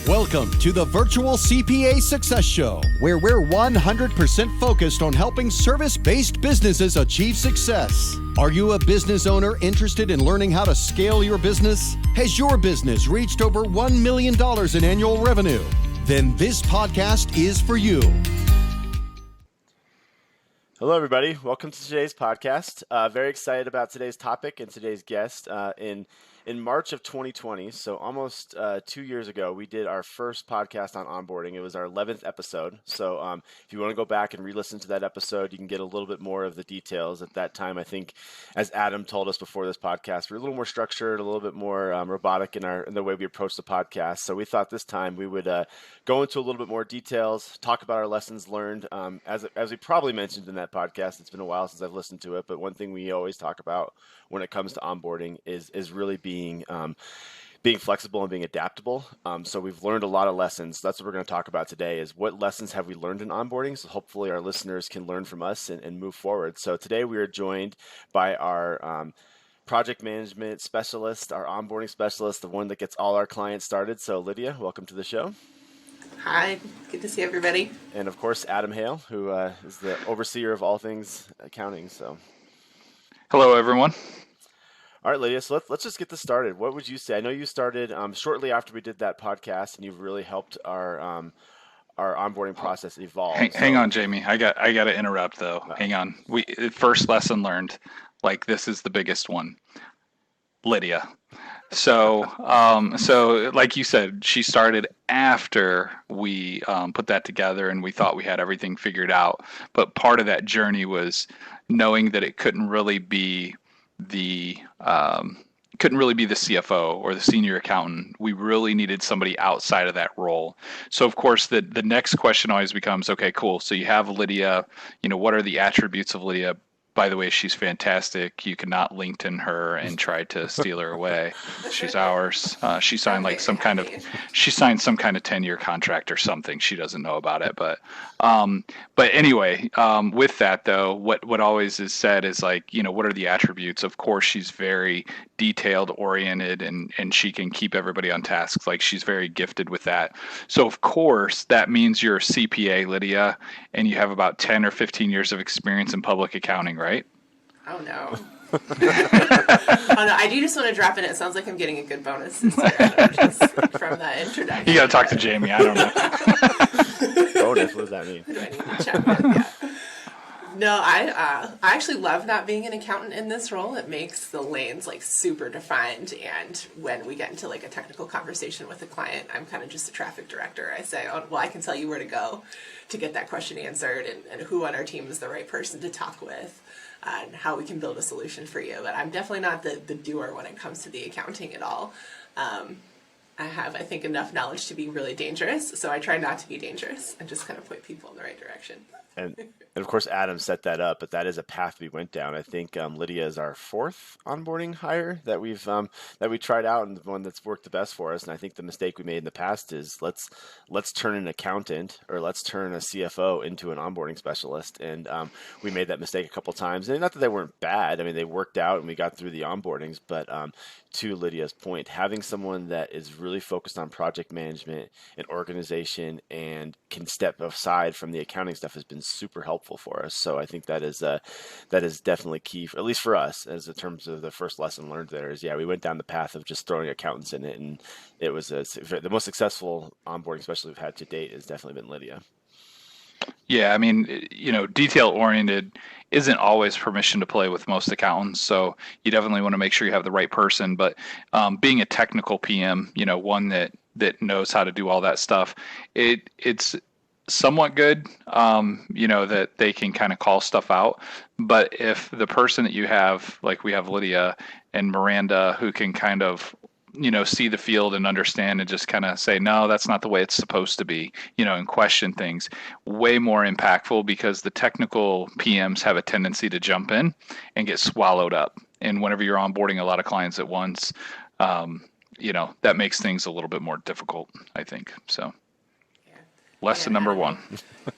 Welcome to the Virtual CPA Success Show, where we're 100% focused on helping service-based businesses achieve success. Are you a business owner interested in learning how to scale your business? Has your business reached over $1 million in annual revenue? Then this podcast is for you. Hello, everybody. Welcome to today's podcast. Very excited about today's topic and today's guest. In March of 2020, so almost 2 years ago, we did our first podcast on onboarding. It was our 11th episode. So if you want to go back and re-listen to that episode, you can get a little bit more of the details. At that time, I think, as Adam told us before this podcast, we're a little more structured, a little bit more robotic in the way we approach the podcast. So we thought this time we would go into a little bit more details, talk about our lessons learned. As we probably mentioned in that podcast, it's been a while since I've listened to it, but one thing we always talk about when it comes to onboarding is really being flexible and being adaptable. So we've learned a lot of lessons. That's what we're going to talk about today is what lessons have we learned in onboarding? So hopefully our listeners can learn from us and move forward. So today we are joined by our project management specialist, our onboarding specialist, the one that gets all our clients started. So Lydia, welcome to the show. Hi, good to see everybody. And of course, Adam Hale, who is the overseer of all things accounting. So hello, everyone. All right, Lydia, so let's just get this started. What would you say? I know you started shortly after we did that podcast, and you've really helped our onboarding process evolve. Hang on, Jamie. I got to interrupt, though. No. Hang on. First lesson learned, like this is the biggest one. Lydia. So like you said, she started after we put that together, and we thought we had everything figured out. But part of that journey was knowing that it couldn't really be the CFO or the senior accountant. We really needed somebody outside of that role. So of course the next question always becomes, okay, cool. So you have Lydia, what are the attributes of Lydia? By the way, she's fantastic. You cannot LinkedIn her and try to steal her away. She's ours. She signed some kind of 10-year contract or something. She doesn't know about it, but anyway, with that though, what always is said is what are the attributes? Of course, she's very detailed oriented and she can keep everybody on task. Like she's very gifted with that. So of course that means you're a CPA, Lydia, and you have about 10 or 15 years of experience in public accounting, right? Oh no. I do just want to drop in. It sounds like I'm getting a good bonus this year, just from that introduction. You got to talk to Jamie. I don't know. Bonus? What does that mean? Do I need to check with? Yeah. No, I actually love not being an accountant in this role. It makes the lanes super defined, and when we get into a technical conversation with a client, I'm kind of just a traffic director. I say, oh, well, I can tell you where to go to get that question answered, and who on our team is the right person to talk with, and how we can build a solution for you. But I'm definitely not the doer when it comes to the accounting at all. I have, I think, enough knowledge to be really dangerous, so I try not to be dangerous and just kind of point people in the right direction. And of course, Adam set that up, but that is a path we went down. I think Lydia is our fourth onboarding hire that we tried out, and the one that's worked the best for us. And I think the mistake we made in the past is let's turn an accountant or let's turn a CFO into an onboarding specialist. And we made that mistake a couple times. And not that they weren't bad. I mean, they worked out and we got through the onboardings. But to Lydia's point, having someone that is really focused on project management and organization and can step aside from the accounting stuff has been super helpful for us. So I think that is definitely key, at least for us, as in terms of the first lesson learned there is, we went down the path of just throwing accountants in it, and it was the most successful onboarding especially we've had to date has definitely been Lydia. Yeah, I mean, detail-oriented isn't always permission to play with most accountants, so you definitely want to make sure you have the right person. But being a technical PM, one that knows how to do all that stuff, it's somewhat good, that they can kind of call stuff out. But if the person that you have, like we have Lydia and Miranda, who can kind of see the field and understand and just kind of say, no, that's not the way it's supposed to be, and question things, way more impactful, because the technical PMs have a tendency to jump in and get swallowed up. And whenever you're onboarding a lot of clients at once, that makes things a little bit more difficult, I think. So lesson number one.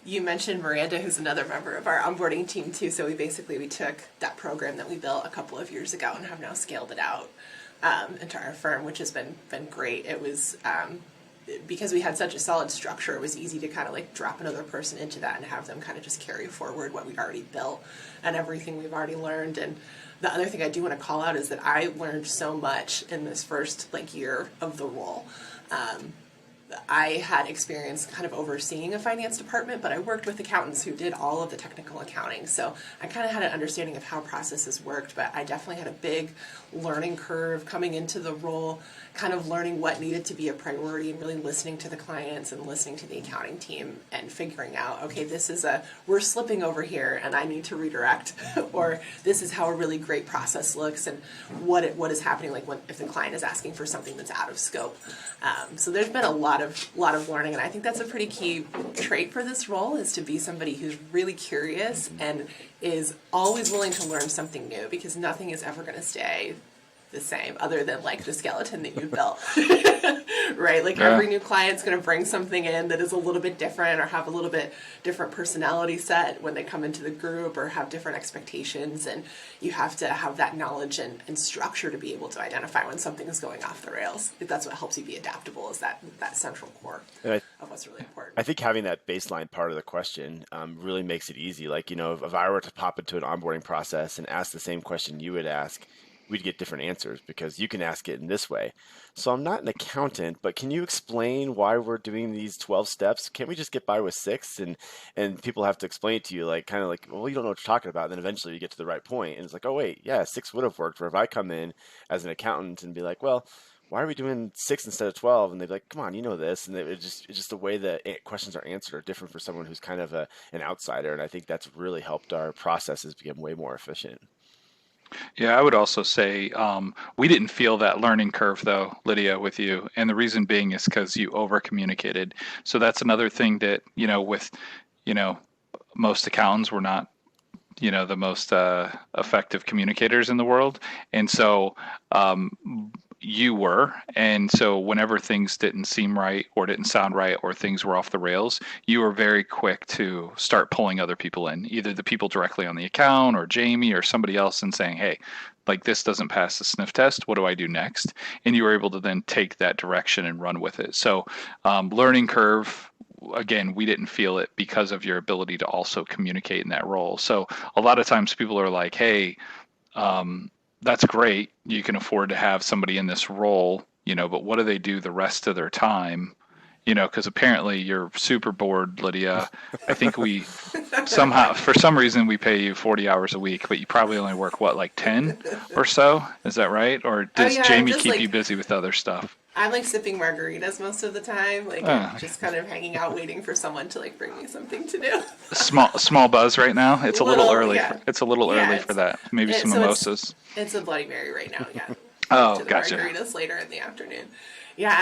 You mentioned Miranda, who's another member of our onboarding team too. So we took that program that we built a couple of years ago and have now scaled it out into our firm, which has been great. It was because we had such a solid structure, it was easy to kind of like drop another person into that and have them kind of just carry forward what we'd already built and everything we've already learned. And the other thing I do want to call out is that I learned so much in this first like year of the role. I had experience kind of overseeing a finance department, but I worked with accountants who did all of the technical accounting. So I kind of had an understanding of how processes worked, but I definitely had a big learning curve coming into the role, kind of learning what needed to be a priority and really listening to the clients and listening to the accounting team and figuring out, okay, we're slipping over here and I need to redirect, or this is how a really great process looks and what is happening like if the client is asking for something that's out of scope. So there's been a lot of learning, and I think that's a pretty key trait for this role, is to be somebody who's really curious and is always willing to learn something new, because nothing is ever going to stay the same other than like the skeleton that you built. Right? Like every new client's going to bring something in that is a little bit different or have a little bit different personality set when they come into the group or have different expectations, and you have to have that knowledge and structure to be able to identify when something is going off the rails. That's what helps you be adaptable, is that central core of what's really important. I think having that baseline part of the question really makes it easy. Like, if I were to pop into an onboarding process and ask the same question you would ask, we'd get different answers because you can ask it in this way. So I'm not an accountant, but can you explain why we're doing these 12 steps? Can't we just get by with 6? And people have to explain it to you, like, kind of like, well, you don't know what you're talking about. And then eventually you get to the right point. And it's like, oh, wait, yeah, 6 would have worked. Or if I come in as an accountant and be like, well, why are we doing 6 instead of 12? And they'd be like, come on, you know this. And it's just the way that questions are answered are different for someone who's kind of an outsider. And I think that's really helped our processes become way more efficient. Yeah, I would also say we didn't feel that learning curve, though, Lydia, with you. And the reason being is because you over communicated. So that's another thing that, with, most accountants, we're not, the most effective communicators in the world. And so you were. And so whenever things didn't seem right or didn't sound right or things were off the rails, you were very quick to start pulling other people in, either the people directly on the account or Jamie or somebody else, and saying, hey, like, this doesn't pass the sniff test. What do I do next? And you were able to then take that direction and run with it. So learning curve, again, we didn't feel it because of your ability to also communicate in that role. So a lot of times people are like, hey, that's great. You can afford to have somebody in this role, but what do they do the rest of their time? Because apparently you're super bored, Lydia. I think we somehow, for some reason, we pay you 40 hours a week, but you probably only work, like 10 or so? Is that right? Or does Jamie keep you busy with other stuff? I'm like sipping margaritas most of the time, just kind of hanging out, waiting for someone to like bring me something to do. Small buzz right now. It's a little early. Yeah. It's a little early for that. Maybe some mimosas. It's a Bloody Mary right now. Yeah. Oh, to the gotcha. Margaritas later in the afternoon. Yeah.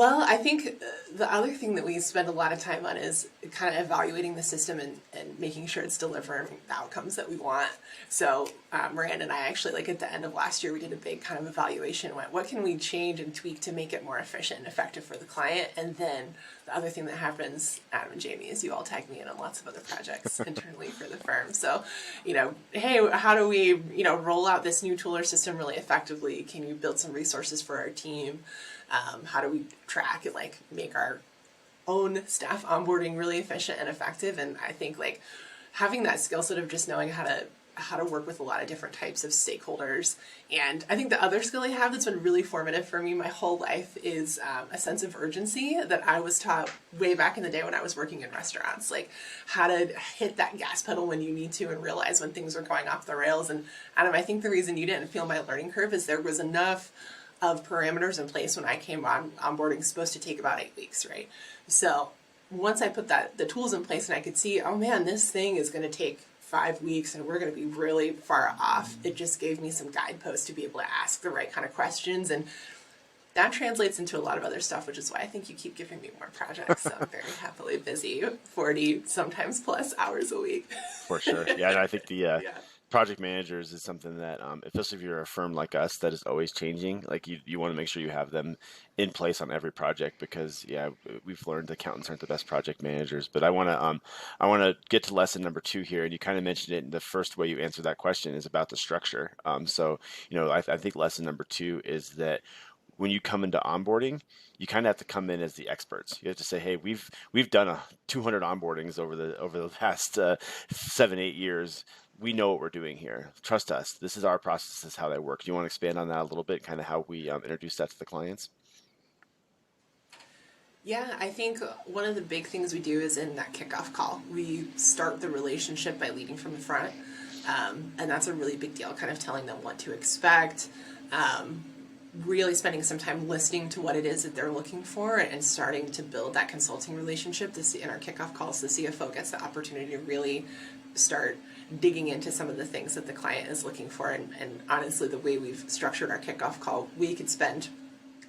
I think the other thing that we spend a lot of time on is kind of evaluating the system and making sure it's delivering the outcomes that we want. So Miranda and I actually, like at the end of last year, we did a big kind of evaluation. What can we change and tweak to make it more efficient and effective for the client? And then the other thing that happens, Adam and Jamie, is you all tag me in on lots of other projects internally for the firm. So, hey, how do we, roll out this new tool or system really effectively? Can you build some resources for our team? How do we track and like make our own staff onboarding really efficient and effective? And I think like having that skill set of just knowing how to work with a lot of different types of stakeholders. And I think the other skill I have that's been really formative for me my whole life is a sense of urgency that I was taught way back in the day when I was working in restaurants, like how to hit that gas pedal when you need to and realize when things are going off the rails. And Adam, I think the reason you didn't feel my learning curve is there was enough of parameters in place when I came on. Onboarding is supposed to take about 8 weeks, right? So once I put the tools in place and I could see, oh man, this thing is going to take 5 weeks and we're going to be really far off, it just gave me some guideposts to be able to ask the right kind of questions. And that translates into a lot of other stuff, which is why I think you keep giving me more projects. So I'm very happily busy, 40, sometimes plus hours a week. For sure. Yeah, and I think the project managers is something that, especially if you're a firm like us that is always changing, like you want to make sure you have them in place on every project, because we've learned accountants aren't the best project managers. But I want to get to lesson number 2 here, and you kind of mentioned it in the first way you answered that question is about the structure. So I think lesson number 2 is that when you come into onboarding, you kind of have to come in as the experts. You have to say, hey, we've done 200 onboardings over the past 7-8 years. We know what we're doing here. Trust us. This is our process. This is how they work. Do you want to expand on that a little bit, kind of how we introduce that to the clients? Yeah, I think one of the big things we do is in that kickoff call. We start the relationship by leading from the front, and that's a really big deal, kind of telling them what to expect, really spending some time listening to what it is that they're looking for and starting to build that consulting relationship. In our kickoff calls, the CFO gets the opportunity to really start digging into some of the things that the client is looking for. And honestly, the way we've structured our kickoff call, we could spend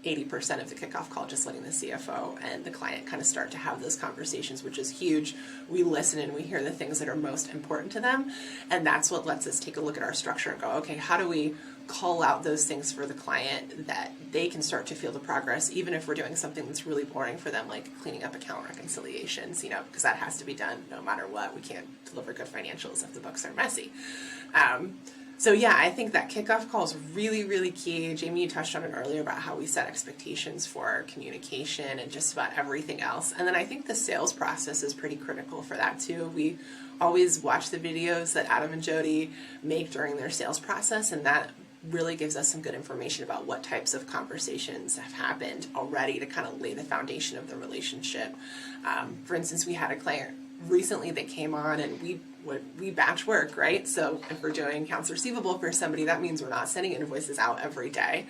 80% of the kickoff call just letting the CFO and the client kind of start to have those conversations, which is huge. We listen and we hear the things that are most important to them, and that's what lets us take a look at our structure and go, okay, how do we call out those things for the client that they can start to feel the progress, even if we're doing something that's really boring for them, like cleaning up account reconciliations, because that has to be done no matter what. We can't deliver good financials if the books are messy. So yeah, I think that kickoff call is really, really key. Jamie, you touched on it earlier about how we set expectations for communication and just about everything else. And then I think the sales process is pretty critical for that too. We always watch the videos that Adam and Jody make during their sales process, and that really gives us some good information about what types of conversations have happened already to kind of lay the foundation of the relationship. For instance, we had a client recently that came on, and we batch work, right? So if we're doing accounts receivable for somebody, that means we're not sending invoices out every day.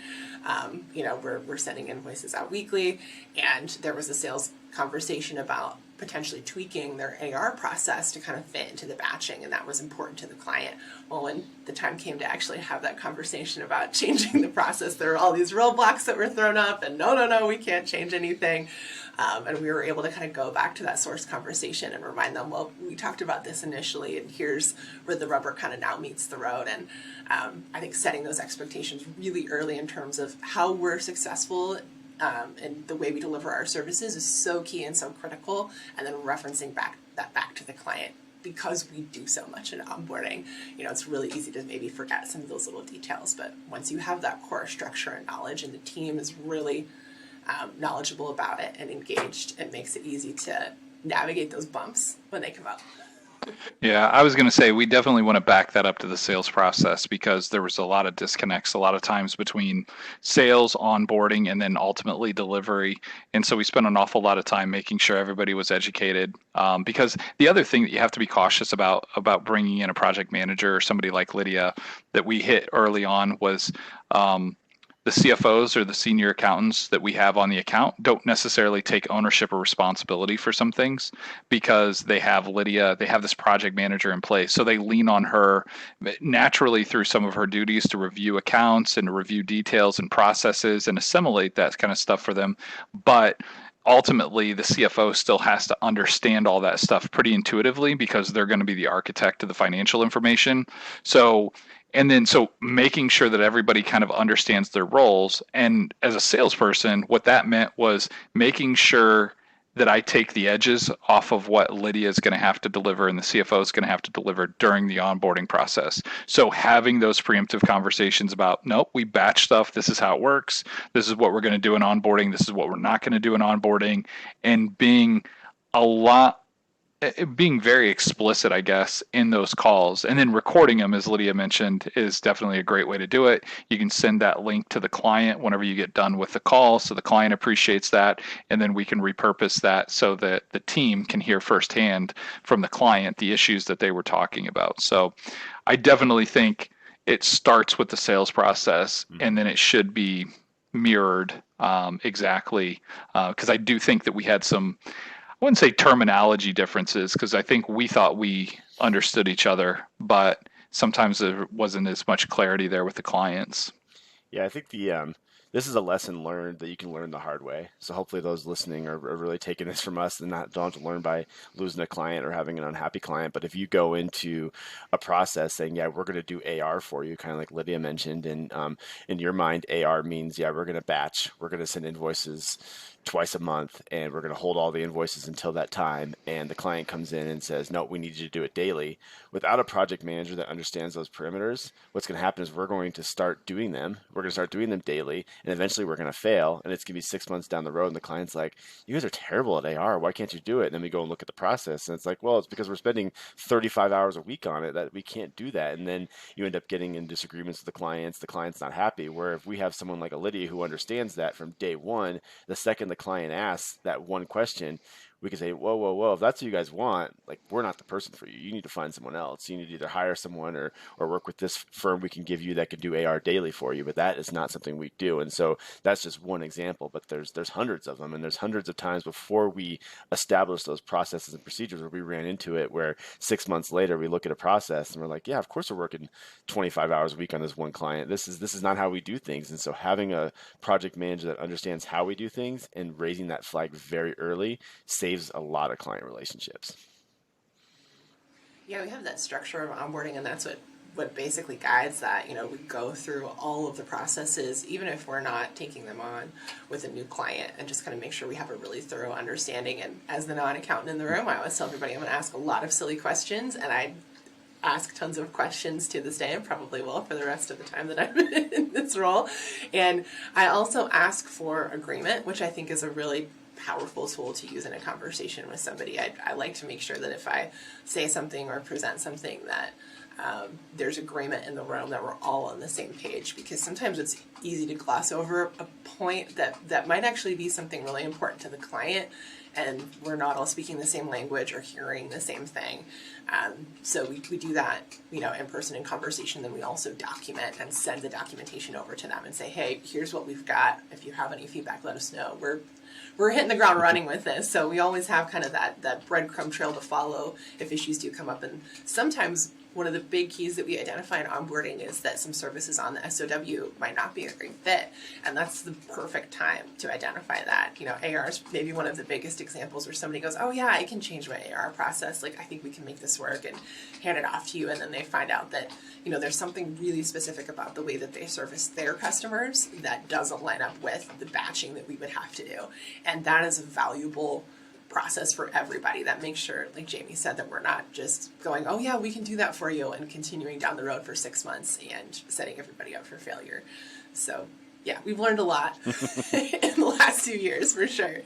We're sending invoices out weekly, and there was a sales conversation about potentially tweaking their AR process to kind of fit into the batching, and that was important to the client. Well, when the time came to actually have that conversation about changing the process, there were all these roadblocks that were thrown up, and no, we can't change anything. And we were able to kind of go back to that source conversation and remind them, well, we talked about this initially, and here's where the rubber kind of now meets the road. And I think setting those expectations really early in terms of how we're successful and the way we deliver our services is so key and so critical. And then referencing back to the client, because we do so much in onboarding, it's really easy to maybe forget some of those little details. But once you have that core structure and knowledge, and the team is really knowledgeable about it and engaged, it makes it easy to navigate those bumps when they come up. Yeah, I was going to say we definitely want to back that up to the sales process, because there was a lot of disconnects a lot of times between sales, onboarding, and then ultimately delivery. And so we spent an awful lot of time making sure everybody was educated. Because the other thing that you have to be cautious about bringing in a project manager or somebody like Lydia that we hit early on was the CFOs or the senior accountants that we have on the account don't necessarily take ownership or responsibility for some things, because they have Lydia, they have this project manager in place. So they lean on her naturally through some of her duties to review accounts and to review details and processes and assimilate that kind of stuff for them. But ultimately, the CFO still has to understand all that stuff pretty intuitively, because they're going to be the architect of the financial information. So making sure that everybody kind of understands their roles. And as a salesperson, what that meant was making sure that I take the edges off of what Lydia is going to have to deliver and the CFO is going to have to deliver during the onboarding process. So having those preemptive conversations about, nope, we batch stuff. This is how it works. This is what we're going to do in onboarding. This is what we're not going to do in onboarding. And being very explicit, I guess, in those calls, and then recording them, as Lydia mentioned, is definitely a great way to do it. You can send that link to the client whenever you get done with the call, so the client appreciates that, and then we can repurpose that so that the team can hear firsthand from the client the issues that they were talking about. So I definitely think it starts with the sales process, and then it should be mirrored exactly, because I do think that we had some, I wouldn't say terminology differences, because I think we thought we understood each other, but sometimes there wasn't as much clarity there with the clients. Yeah, I think this is a lesson learned that you can learn the hard way. So hopefully those listening are really taking this from us and don't have to learn by losing a client or having an unhappy client. But if you go into a process saying, yeah, we're going to do AR for you, kind of like Lydia mentioned, and in your mind, AR means, yeah, we're going to batch, we're going to send invoices twice a month, and we're going to hold all the invoices until that time. And the client comes in and says, no, we need you to do it daily. Without a project manager that understands those perimeters, what's going to happen is we're going to start doing them. We're going to start doing them daily, and eventually we're going to fail. And it's going to be 6 months down the road, and the client's like, you guys are terrible at AR. Why can't you do it? And then we go and look at the process, and it's like, well, it's because we're spending 35 hours a week on it that we can't do that. And then you end up getting in disagreements with the clients. The client's not happy. Where if we have someone like a Lydia who understands that from day one, the second the client asks that one question, we can say, whoa, if that's what you guys want, like, we're not the person for you. You need to find someone else. You need to either hire someone or work with this firm we can give you that can do AR daily for you. But that is not something we do. And so that's just one example, but there's hundreds of them. And there's hundreds of times before we establish those processes and procedures where we ran into it, where 6 months later we look at a process and we're like, yeah, of course we're working 25 hours a week on this one client. This is not how we do things. And so having a project manager that understands how we do things and raising that flag very early saves a lot of client relationships. Yeah, we have that structure of onboarding, and that's what basically guides that. We go through all of the processes, even if we're not taking them on with a new client, and just kind of make sure we have a really thorough understanding. And as the non-accountant in the room, I always tell everybody I'm going to ask a lot of silly questions, and I ask tons of questions to this day, and probably will for the rest of the time that I'm in this role. And I also ask for agreement, which I think is a really powerful tool to use in a conversation with somebody. I like to make sure that if I say something or present something that there's agreement in the room, that we're all on the same page, because sometimes it's easy to gloss over a point that might actually be something really important to the client, and we're not all speaking the same language or hearing the same thing. So we do that, in person in conversation. Then we also document and send the documentation over to them and say, hey, here's what we've got. If you have any feedback, let us know. We're hitting the ground running with this. So we always have kind of that breadcrumb trail to follow if issues do come up. And sometimes one of the big keys that we identify in onboarding is that some services on the SOW might not be a great fit. And that's the perfect time to identify that. AR is maybe one of the biggest examples where somebody goes, oh yeah, I can change my AR process. Like, I think we can make this work, and hand it off to you. And then they find out that, there's something really specific about the way that they service their customers that doesn't line up with the batching that we would have to do. And that is a valuable process for everybody. That makes sure, like Jamie said, that we're not just going, oh yeah, we can do that for you, and continuing down the road for 6 months and setting everybody up for failure. So yeah, we've learned a lot in the last 2 years for sure.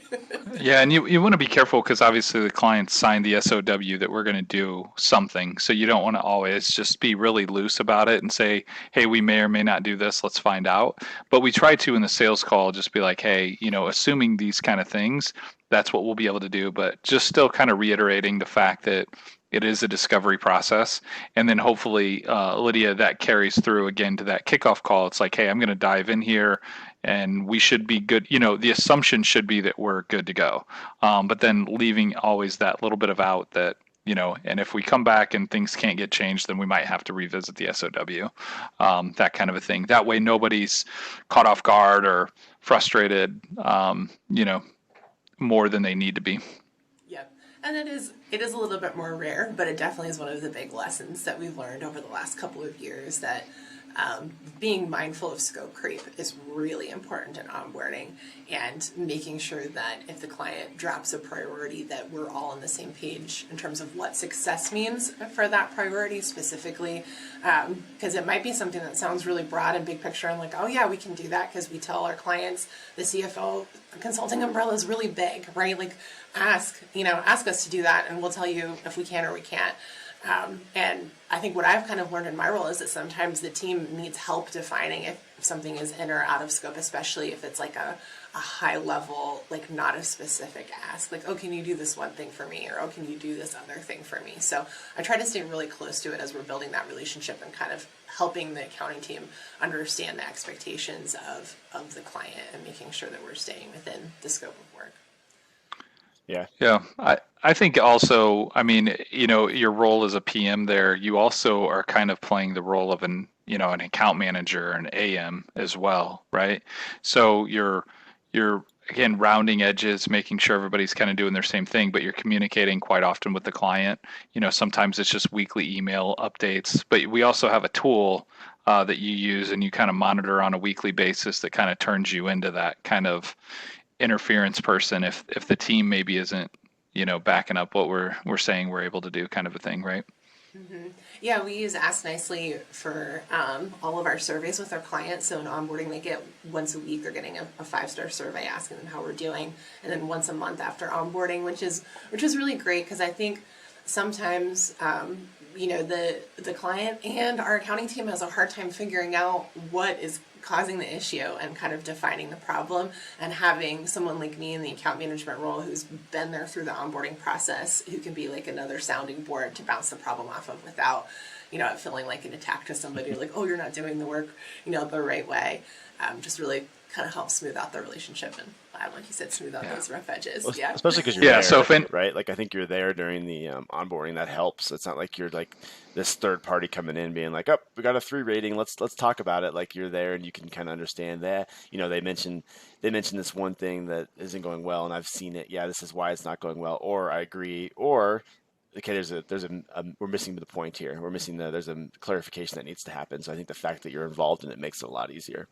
Yeah, and you want to be careful, because obviously the clients signed the SOW that we're going to do something. So you don't want to always just be really loose about it and say, hey, we may or may not do this, let's find out. But we try to, in the sales call, just be like, hey, assuming these kind of things, that's what we'll be able to do. But just still kind of reiterating the fact that it is a discovery process. And then hopefully, Lydia, that carries through again to that kickoff call. It's like, hey, I'm going to dive in here and we should be good. The assumption should be that we're good to go. But then leaving always that little bit of out that, and if we come back and things can't get changed, then we might have to revisit the SOW, that kind of a thing. That way nobody's caught off guard or frustrated, more than they need to be. Yep. And it is a little bit more rare, but it definitely is one of the big lessons that we've learned over the last couple of years, that being mindful of scope creep is really important in onboarding, and making sure that if the client drops a priority, that we're all on the same page in terms of what success means for that priority specifically, because it might be something that sounds really broad and big picture and like, oh yeah, we can do that because we tell our clients the CFO consulting umbrella is really big, right? Like, ask us to do that, and we'll tell you if we can or we can't. And I think what I've kind of learned in my role is that sometimes the team needs help defining if something is in or out of scope, especially if it's like a high level, like not a specific ask, like, oh, can you do this one thing for me? Or, oh, can you do this other thing for me? So I try to stay really close to it as we're building that relationship and kind of helping the accounting team understand the expectations of the client and making sure that we're staying within the scope of work. Yeah. I think also, your role as a PM there, you also are kind of playing the role of an account manager, an AM as well, right? So you're again, rounding edges, making sure everybody's kind of doing their same thing, but you're communicating quite often with the client. Sometimes it's just weekly email updates, but we also have a tool that you use and you kind of monitor on a weekly basis that kind of turns you into that kind of interference person if the team maybe isn't, backing up what we're saying we're able to do, kind of a thing, right? Mm-hmm. Yeah, we use Ask Nicely for all of our surveys with our clients. So in onboarding, they get once a week, they're getting a 5-star survey asking them how we're doing, and then once a month after onboarding, which is really great, because I think sometimes the client and our accounting team has a hard time figuring out what is causing the issue and kind of defining the problem, and having someone like me in the account management role who's been there through the onboarding process, who can be like another sounding board to bounce the problem off of without it feeling like an attack to somebody, like, oh, you're not doing the work the right way. Just really kind of helps smooth out the relationship and, like you said, smooth out those rough edges. Well, Yeah, especially because you're there, right? Like, I think you're there during the onboarding. That helps. It's not like you're like this third party coming in being like, oh, we got a 3 rating. Let's talk about it. Like, you're there and you can kind of understand that. They mentioned this one thing that isn't going well, and I've seen it. Yeah, this is why it's not going well. Or I agree. Or okay, there's a we're missing the point here. There's a clarification that needs to happen. So I think the fact that you're involved in it makes it a lot easier.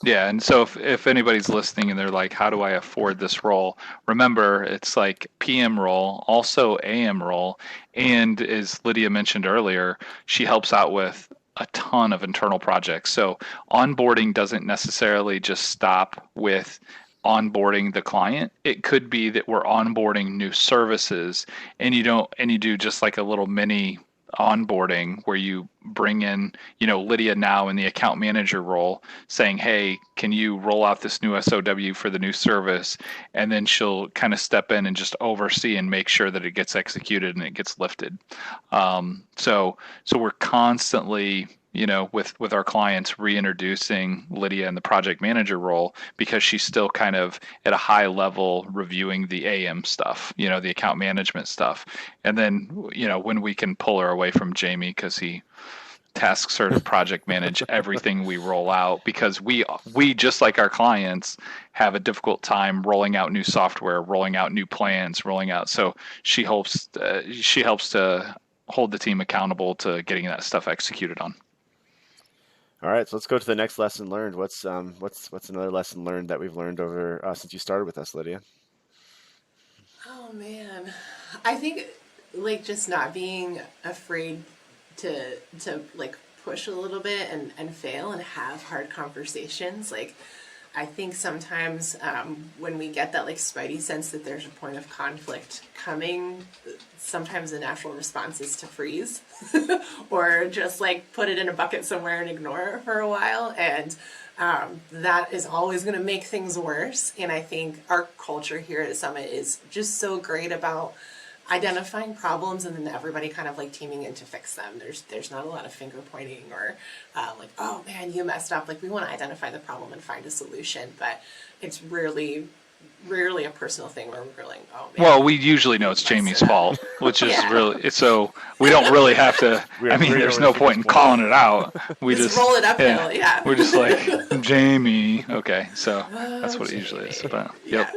Yeah, and so if anybody's listening and they're like, how do I afford this role? Remember, it's like PM role, also AM role, and as Lydia mentioned earlier, she helps out with a ton of internal projects. So onboarding doesn't necessarily just stop with onboarding the client. It could be that we're onboarding new services, and you do just like a little mini onboarding where you bring in, Lydia now in the account manager role, saying, hey, can you roll out this new SOW for the new service? And then she'll kind of step in and just oversee and make sure that it gets executed and it gets lifted. So we're constantly, with our clients, reintroducing Lydia in the project manager role, because she's still kind of at a high level reviewing the AM stuff, the account management stuff. And then, when we can pull her away from Jamie, because he tasks her to project manage everything we roll out, because we just like our clients have a difficult time rolling out new software, rolling out new plans, so she helps to hold the team accountable to getting that stuff executed on. All right, so let's go to the next lesson learned. What's another lesson learned that we've learned over since you started with us, Lydia? Oh man, I think like just not being afraid to like push a little bit and fail and have hard conversations. Like, I think sometimes when we get that like spidey sense that there's a point of conflict coming, sometimes the natural response is to freeze or just like put it in a bucket somewhere and ignore it for a while. And that is always going to make things worse. And I think our culture here at Summit is just so great about identifying problems and then everybody kind of like teaming in to fix them. There's not a lot of finger pointing or like, oh man, you messed up. Like, we want to identify the problem and find a solution, but it's rarely a personal thing where we're like, oh man. Well, we usually know it's Jamie's fault, which is really, so we don't really have to, there's no point in calling it out. We just roll it uphill, yeah. We're just like, Jamie. Okay, so that's what it usually is. But yep.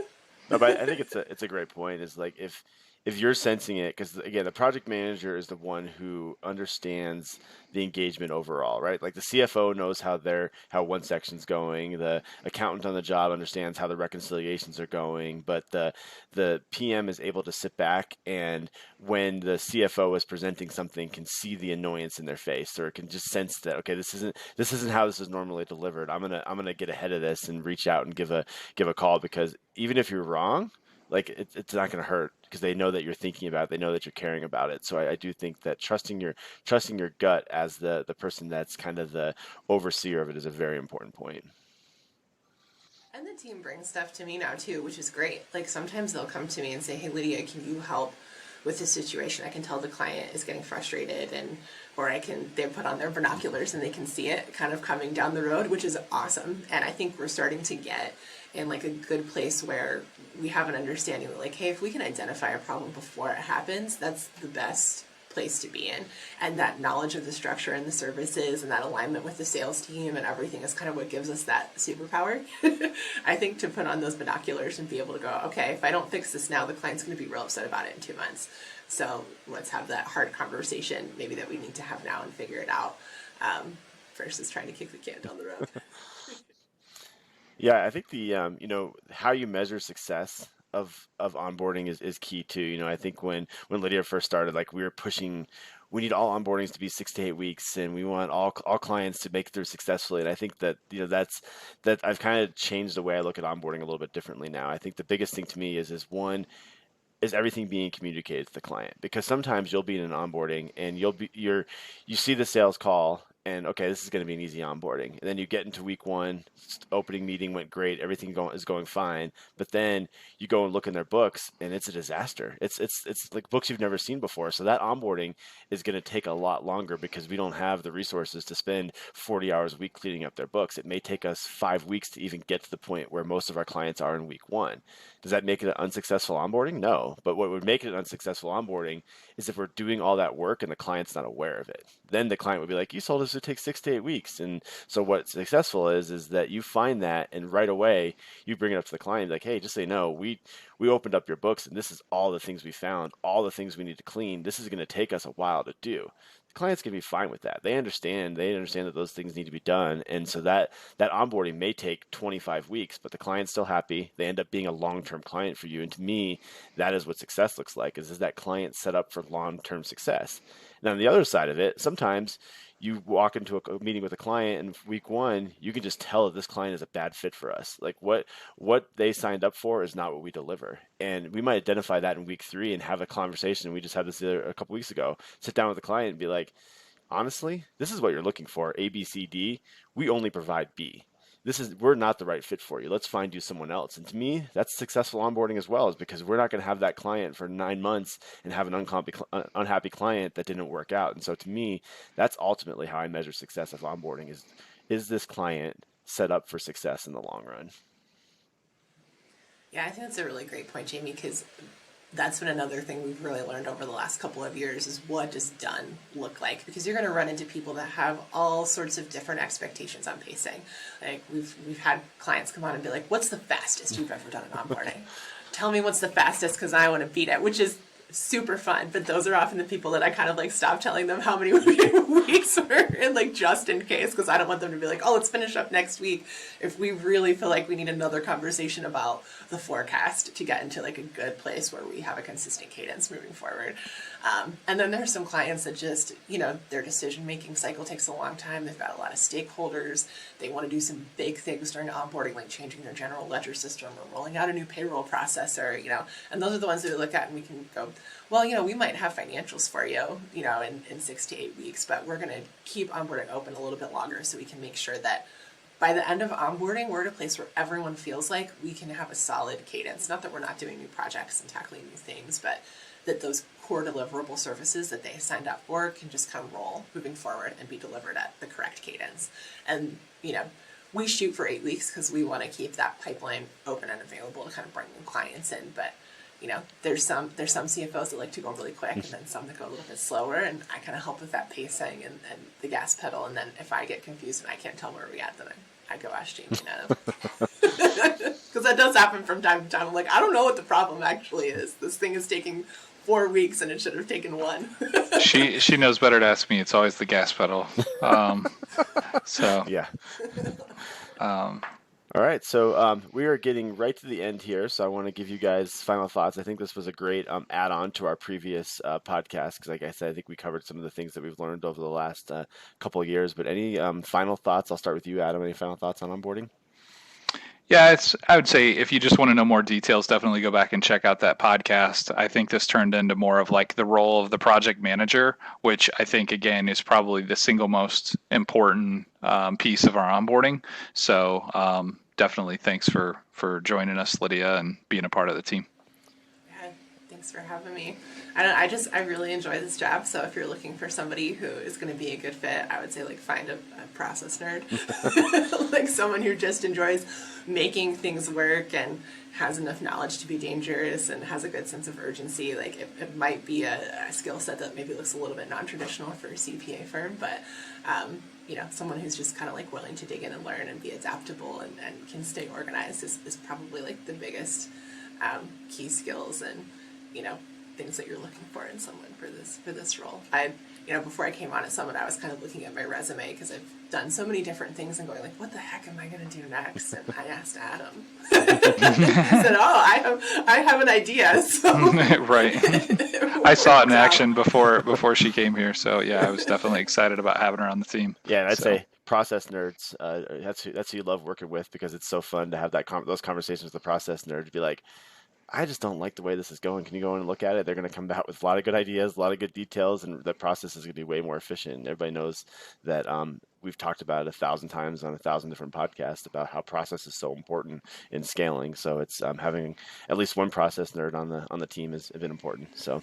No, but I think it's a great point. Is like if you're sensing it, because again, the project manager is the one who understands the engagement overall, right? Like the CFO knows how one section's going, the accountant on the job understands how the reconciliations are going, but the PM is able to sit back and when the CFO is presenting something, can see the annoyance in their face, or can just sense that, okay, this isn't how this is normally delivered. I'm gonna get ahead of this and reach out and give a call, because even if you're wrong, like it's not going to hurt, because they know that you're thinking about it. They know that you're caring about it. So I do think that trusting your gut as the person that's kind of the overseer of it is a very important point. And the team brings stuff to me now too, which is great. Like sometimes they'll come to me and say, hey Lydia, can you help with this situation? I can tell the client is getting frustrated, or they put on their binoculars and they can see it kind of coming down the road, which is awesome. And I think we're starting to get in like a good place where we have an understanding that like, hey, if we can identify a problem before it happens, that's the best place to be in. And that knowledge of the structure and the services and that alignment with the sales team and everything is kind of what gives us that superpower. I think, to put on those binoculars and be able to go, okay, if I don't fix this now, the client's going to be real upset about it in 2 months. So let's have that hard conversation maybe that we need to have now and figure it out, versus trying to kick the can down the road. Yeah, I think the how you measure success of onboarding is key too. I think when Lydia first started, like we were pushing, we need all onboardings to be 6 to 8 weeks, and we want all clients to make it through successfully. And I think that that I've kind of changed the way I look at onboarding a little bit differently now. I think the biggest thing to me is one, is everything being communicated to the client? Because sometimes you'll be in an onboarding and you see the sales call and okay, this is going to be an easy onboarding. And then you get into week one, opening meeting went great, everything is going fine. But then you go and look in their books and it's a disaster. It's like books you've never seen before. So that onboarding is going to take a lot longer because we don't have the resources to spend 40 hours a week cleaning up their books. It may take us 5 weeks to even get to the point where most of our clients are in week one. Does that make it an unsuccessful onboarding? No. But what would make it an unsuccessful onboarding is if we're doing all that work and the client's not aware of it. Then the client would be like, you told us it takes 6 to 8 weeks. And so what's successful is that you find that and right away you bring it up to the client like, hey, just so you know, we opened up your books and this is all the things we found, all the things we need to clean. This is going to take us a while to do. Clients can be fine with that. They understand that those things need to be done. And so that onboarding may take 25 weeks, but the client's still happy. They end up being a long-term client for you. And to me, that is what success looks like, is that client set up for long-term success. And on the other side of it, sometimes you walk into a meeting with a client and week one, you can just tell that this client is a bad fit for us. Like what they signed up for is not what we deliver. And we might identify that in week three and have a conversation. We just had this a couple weeks ago, sit down with the client and be like, honestly, this is what you're looking for, A, B, C, D. We only provide B. We're not the right fit for you. Let's find you someone else. And to me, that's successful onboarding as well, is because we're not going to have that client for 9 months and have an unhappy client that didn't work out. And so to me, that's ultimately how I measure success of onboarding is this client set up for success in the long run? Yeah, I think that's a really great point, Jamie, because that's been another thing we've really learned over the last couple of years is what does done look like? Because you're going to run into people that have all sorts of different expectations on pacing. Like we've had clients come on and be like, "What's the fastest you've ever done an onboarding? Tell me what's the fastest because I want to beat it," which is super fun. But those are often the people that I kind of like stop telling them how many weeks we're in, like just in case, because I don't want them to be like, "Oh, let's finish up next week." If we really feel like we need another conversation about the forecast to get into like a good place where we have a consistent cadence moving forward. And then there's some clients that just, their decision-making cycle takes a long time. They've got a lot of stakeholders. They want to do some big things during onboarding, like changing their general ledger system or rolling out a new payroll processor, and those are the ones that we look at and we can go, well, we might have financials for you, in 6 to 8 weeks, but we're going to keep onboarding open a little bit longer so we can make sure that by the end of onboarding, we're at a place where everyone feels like we can have a solid cadence. Not that we're not doing new projects and tackling new things, but that those core deliverable services that they signed up for can just kind of roll moving forward and be delivered at the correct cadence. And, we shoot for 8 weeks because we want to keep that pipeline open and available to kind of bring new clients in. But, there's some CFOs that like to go really quick and then some that go a little bit slower. And I kind of help with that pacing and the gas pedal. And then if I get confused and I can't tell where we at, then I go ask Jamie now. Because that does happen from time to time. I'm like, I don't know what the problem actually is. This thing is taking 4 weeks and it should have taken 1. She knows better to ask me. It's always the gas pedal. So yeah. All right, so we are getting right to the end here, so I want to give you guys final thoughts. I think this was a great add-on to our previous podcast because, like I said, I think we covered some of the things that we've learned over the last couple of years. But any final thoughts? I'll start with you, Adam. Any final thoughts on onboarding? Yeah, I would say if you just want to know more details, definitely go back and check out that podcast. I think this turned into more of like the role of the project manager, which I think, again, is probably the single most important piece of our onboarding. So definitely thanks for joining us, Lydia, and being a part of the team. Yeah, thanks for having me. I really enjoy this job. So if you're looking for somebody who is going to be a good fit, I would say like find a process nerd, like someone who just enjoys making things work and has enough knowledge to be dangerous and has a good sense of urgency. Like it might be a skill set that maybe looks a little bit non-traditional for a CPA firm, but someone who's just kind of like willing to dig in and learn and be adaptable and can stay organized is probably like the biggest key skills. And things that you're looking for in someone for this role. Before I came on at Summit, I was kind of looking at my resume because I've done so many different things and going like, what the heck am I going to do next? And I asked Adam. He said, I have an idea. So right. I saw it in action before she came here. So yeah, I was definitely excited about having her on the team. Yeah, and I'd say process nerds, that's who you love working with, because it's so fun to have those conversations with the process nerd, to be like, I just don't like the way this is going. Can you go in and look at it? They're going to come back with a lot of good ideas, a lot of good details, and the process is going to be way more efficient. Everybody knows that we've talked about it 1,000 times on 1,000 different podcasts about how process is so important in scaling. So it's having at least one process nerd on the team has been important. So.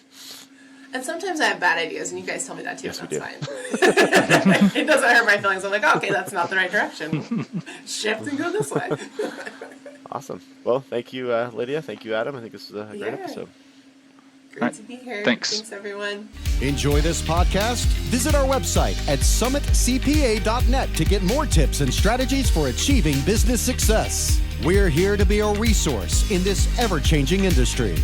And sometimes I have bad ideas, and you guys tell me that too. Yes, and we that's fine. It doesn't hurt my feelings. I'm like, okay, that's not the right direction. Shift and go this way. Awesome. Well, thank you, Lydia. Thank you, Adam. I think this was a great episode. Great to be here. Thanks. Thanks, everyone. Enjoy this podcast? Visit our website at summitcpa.net to get more tips and strategies for achieving business success. We're here to be a resource in this ever-changing industry.